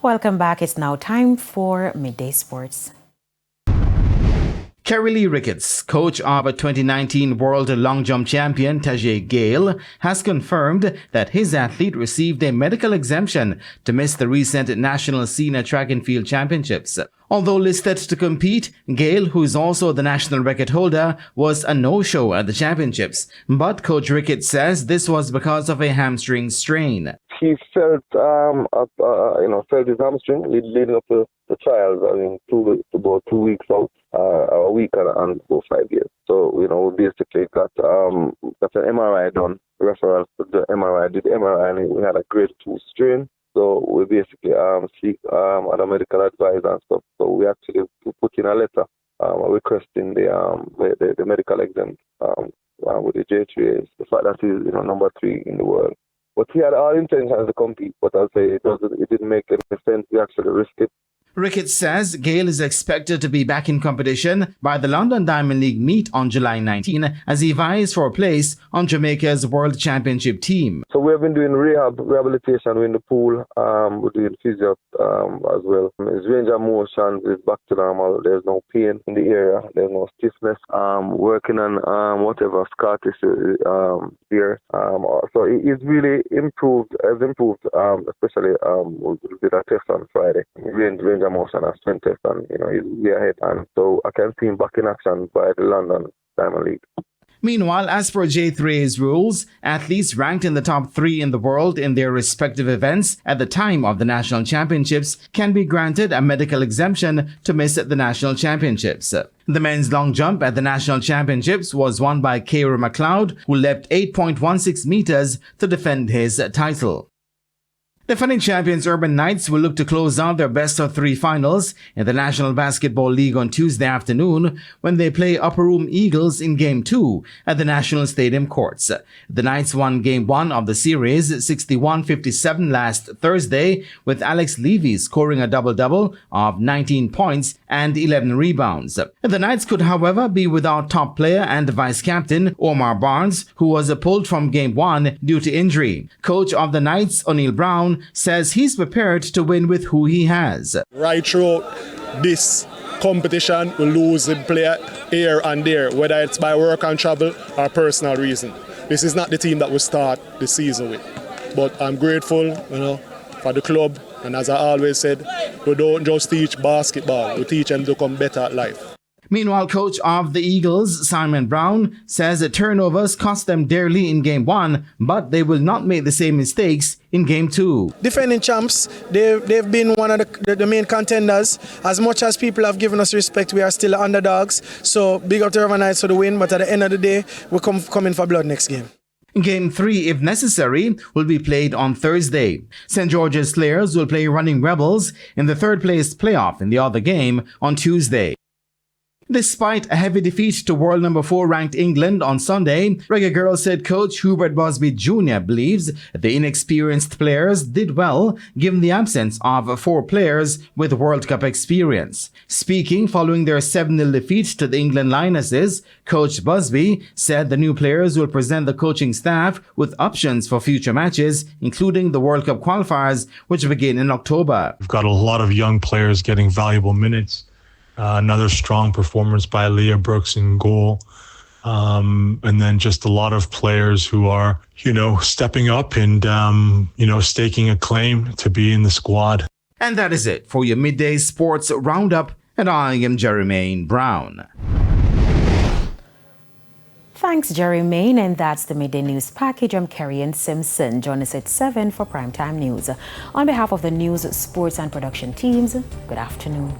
Welcome back. It's now time for Midday Sports. Kerry Lee Ricketts, coach of a 2019 World Long Jump champion Tajay Gayle, has confirmed that his athlete received a medical exemption to miss the recent National Senior Track and Field Championships. Although listed to compete, Gayle, who is also the national record holder, was a no-show at the championships. But Coach Ricketts says this was because of a hamstring strain. He felt felt his hamstring leading up to the trials. About 2 weeks out, a week and 5 years. So we basically got an MRI done. Referral to the MRI. Did the MRI and we had a grade 2 strain. So we basically seek other medical advice and stuff. So we actually put in a letter requesting the medical exempt with the J3. The fact that he's number 3 in the world. But he had all intentions to compete, but I'll say it didn't make any sense to actually risk it. Ricketts says Gayle is expected to be back in competition by the London Diamond League meet on July 19 as he vies for a place on Jamaica's World Championship team. So we have been doing rehabilitation in the pool. We're doing physio as well. His range of motion is back to normal. There's no pain in the area. There's no stiffness. Working on whatever scar tissue here. So he's really improved, especially we did a test on Friday. Range motion and strength test, and he's way ahead, and so I can see him back in action by the London Diamond League. Meanwhile, as per J3A's rules, athletes ranked in the top 3 in the world in their respective events at the time of the national championships can be granted a medical exemption to miss the national championships. The men's long jump at the national championships was won by Cairo McLeod, who leapt 8.16 meters to defend his title. Defending champions Urban Knights will look to close out their best-of-3 finals in the National Basketball League on Tuesday afternoon when they play Upper Room Eagles in Game 2 at the National Stadium courts. The Knights won Game 1 of the series 61-57 last Thursday, with Alex Levy scoring a double-double of 19 points and 11 rebounds. The Knights could, however, be without top player and vice-captain Omar Barnes, who was pulled from Game 1 due to injury. Coach of the Knights, O'Neil Brown, says he's prepared to win with who he has. Right through this competition, we lose a player here and there, whether it's by work and travel or personal reason. This is not the team that we start the season with. But I'm grateful, for the club. And as I always said, we don't just teach basketball, we teach them to become better at life. Meanwhile, coach of the Eagles, Simon Brown, says that turnovers cost them dearly in Game 1, but they will not make the same mistakes in Game 2. Defending champs, they've been one of the main contenders. As much as people have given us respect, we are still underdogs. So big up to Urban Knights for the win, but at the end of the day, we're coming for blood next game. Game 3, if necessary, will be played on Thursday. St. George's Slayers will play Running Rebels in the third-place playoff in the other game on Tuesday. Despite a heavy defeat to world number 4 ranked England on Sunday, Reggae Girls head coach Hubert Busby Jr. believes the inexperienced players did well given the absence of 4 players with World Cup experience. Speaking following their 7-0 defeat to the England Lionesses, Coach Busby said the new players will present the coaching staff with options for future matches, including the World Cup qualifiers, which begin in October. We've got a lot of young players getting valuable minutes. Another strong performance by Leah Brooks in goal. And then just a lot of players who are, stepping up and, staking a claim to be in the squad. And that is it for your Midday Sports Roundup. And I am Jermaine Brown. Thanks, Jermaine. And that's the Midday News Package. I'm Kerry Simpson. Join us at 7 for Primetime News. On behalf of the news, sports and production teams, good afternoon.